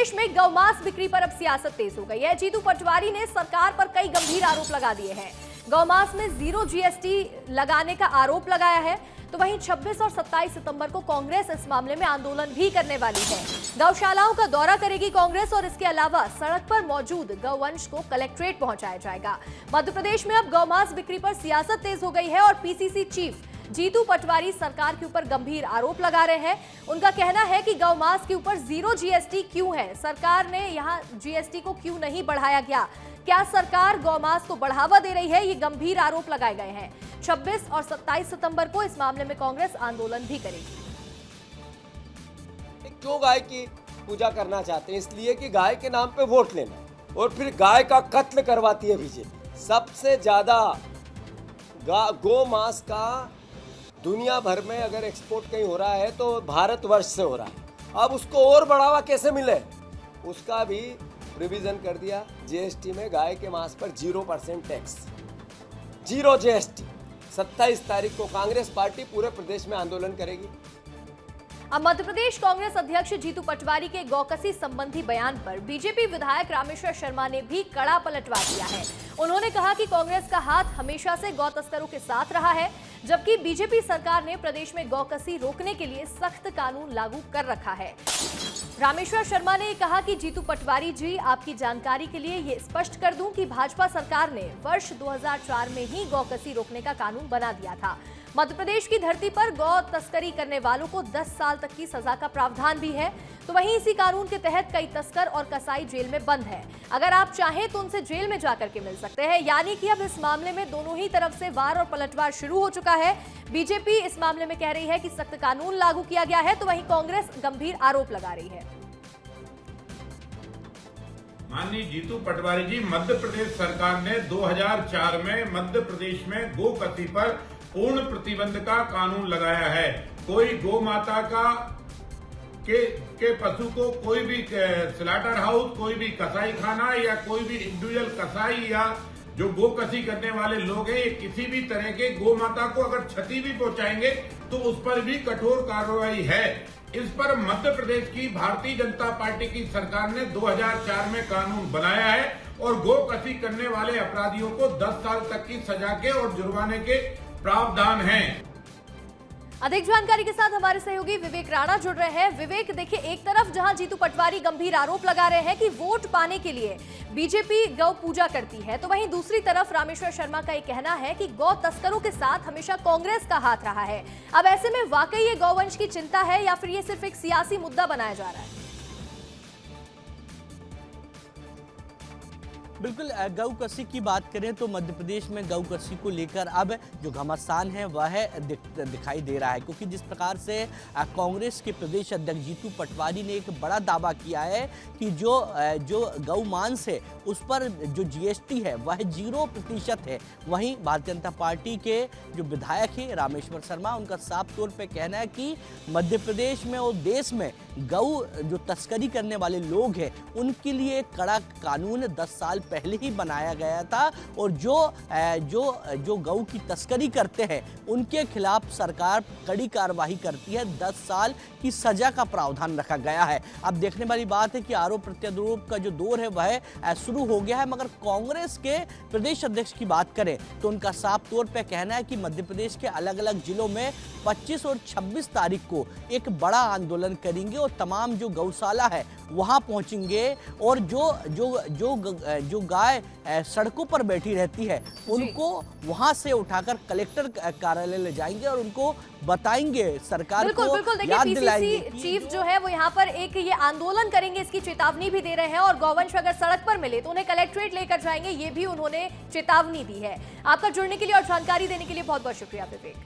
प्रदेश में गौमांस बिक्री पर अब सियासत तेज हो गई है। जीतू पटवारी ने सरकार पर कई गंभीर आरोप लगा दिए हैं। गौमांस में जीरो जीएसटी लगाने का आरोप लगाया है। तो वहीं 26 और 27 सितंबर को कांग्रेस इस मामले में आंदोलन भी करने वाली है। गौशालाओं का दौरा करेगी कांग्रेस और इसके अलावा सड़क पर मौजूद गौवंश को कलेक्ट्रेट पहुंचाया जाएगा। मध्य प्रदेश में अब गौमांस बिक्री पर सियासत तेज हो गई है और पीसीसी चीफ जीतू पटवारी सरकार के ऊपर गंभीर आरोप लगा रहे हैं। उनका कहना है कि गौमांस के ऊपर जीरो जीएसटी क्यों है, सरकार ने यहां जीएसटी को क्यों नहीं बढ़ाया गया, क्या सरकार गौमांस को बढ़ावा दे रही है, ये गंभीर आरोप लगाए गए हैं। 26 और 27 सितंबर को इस मामले में कांग्रेस आंदोलन भी करेगी। क्यों गाय की पूजा करना चाहते हैं? इसलिए कि गाय के नाम पे वोट लेना और फिर गाय का कत्ल करवाती है बीजेपी। सबसे ज्यादा गौ मांस का दुनिया भर में अगर एक्सपोर्ट कहीं हो रहा है तो भारतवर्ष से हो रहा है। अब उसको और बढ़ावा कैसे मिले, उसका भी रिवीजन कर दिया। जीएसटी में गाय के मांस पर 0% टैक्स, जीरो जीएसटी। 27 तारीख को कांग्रेस पार्टी पूरे प्रदेश में आंदोलन करेगी। अब मध्य प्रदेश कांग्रेस अध्यक्ष जीतू पटवारी के गौकसी संबंधी बयान पर बीजेपी विधायक रामेश्वर शर्मा ने भी कड़ा पलटवार किया है। उन्होंने कहा कि कांग्रेस का हाथ हमेशा से गौ तस्करों के साथ रहा है, जबकि बीजेपी सरकार ने प्रदेश में गौकसी रोकने के लिए सख्त कानून लागू कर रखा है। रामेश्वर शर्मा ने कहा कि जीतू पटवारी जी, आपकी जानकारी के लिए ये स्पष्ट कर दूं कि भाजपा सरकार ने वर्ष 2004 में ही गौकसी रोकने का कानून बना दिया था। मध्य प्रदेश की धरती पर गौ तस्करी करने वालों को 10 साल तक की सजा का प्रावधान भी है। तो वहीं इसी कानून के तहत कई तस्कर और कसाई जेल में बंद है। अगर आप चाहें तो उनसे जेल में जाकर के मिल सकते हैं। यानी कि अब इस मामले में दोनों ही तरफ से वार और पलटवार शुरू हो चुका है। बीजेपी इस मामले में कह रही है कि सख्त कानून लागू किया गया है, तो वहीं कांग्रेस गंभीर आरोप लगा रही है। माननीय जीतू पटवारी जी, मध्य प्रदेश सरकार ने 2004 में मध्य प्रदेश में गोकसी पर पूर्ण प्रतिबंध का कानून लगाया है। कोई गौ माता के पशु को कोई भी स्लॉटर हाउस, कोई भी कसाई खाना या कोई भी इंडिविजुअल कसाई या जो गोकसी करने वाले लोग हैं, ये किसी भी तरह के गौ माता को अगर क्षति भी पहुंचाएंगे तो उस पर भी कठोर कार्रवाई है। इस पर मध्य प्रदेश की भारतीय जनता पार्टी की सरकार ने 2004 में कानून बनाया है और गोकसी करने वाले अपराधियों को 10 साल तक की सजा के और जुर्माने के प्रावधान हैं। अधिक जानकारी के साथ हमारे सहयोगी विवेक राणा जुड़ रहे हैं। विवेक, देखिए, एक तरफ जहां जीतू पटवारी गंभीर आरोप लगा रहे हैं कि वोट पाने के लिए बीजेपी गौ पूजा करती है, तो वहीं दूसरी तरफ रामेश्वर शर्मा का ये कहना है कि गौ तस्करों के साथ हमेशा कांग्रेस का हाथ रहा है। अब ऐसे में वाकई ये गौवंश की चिंता है या फिर ये सिर्फ एक सियासी मुद्दा बनाया जा रहा है? बिल्कुल, गौकसी की बात करें तो मध्य प्रदेश में गौकसी को लेकर अब जो घमासान है वह दिखाई दे रहा है, क्योंकि जिस प्रकार से कांग्रेस के प्रदेश अध्यक्ष जीतू पटवारी ने एक बड़ा दावा किया है कि जो गौ मांस है उस पर जो जीएसटी है वह 0% है। वहीं भारतीय जनता पार्टी के जो विधायक हैं रामेश्वर शर्मा, उनका साफ तौर पर कहना है कि मध्य प्रदेश में और देश में गौ जो तस्करी करने वाले लोग हैं उनके लिए कड़ा कानून 10 साल पहले ही बनाया गया था और जो गौ की तस्करी करते हैं उनके खिलाफ सरकार कड़ी कार्रवाई करती है। 10 साल की सजा का प्रावधान रखा गया है। अब देखने वाली बात है कि आरोप प्रत्यारोप का जो दौर है वह शुरू हो गया है, मगर कांग्रेस के प्रदेश अध्यक्ष की बात करें तो उनका साफ तौर पर कहना है कि मध्य प्रदेश के अलग अलग जिलों में 25 और 26 तारीख को एक बड़ा आंदोलन करेंगे और तमाम जो गौशाला है वहां पहुंचेंगे और जो गाय सड़कों पर बैठी रहती है उनको वहां से उठाकर कलेक्टर कार्यालय ले जाएंगे और उनको बताएंगे, सरकार को याद दिलाएंगे। पीसीसी चीफ जो है वो यहाँ पर एक ये आंदोलन करेंगे, इसकी चेतावनी भी दे रहे हैं और गौवंश अगर सड़क पर मिले तो उन्हें कलेक्ट्रेट लेकर जाएंगे, ये भी उन्होंने चेतावनी दी है। आपका जुड़ने के लिए और जानकारी देने के लिए बहुत बहुत शुक्रिया विवेक।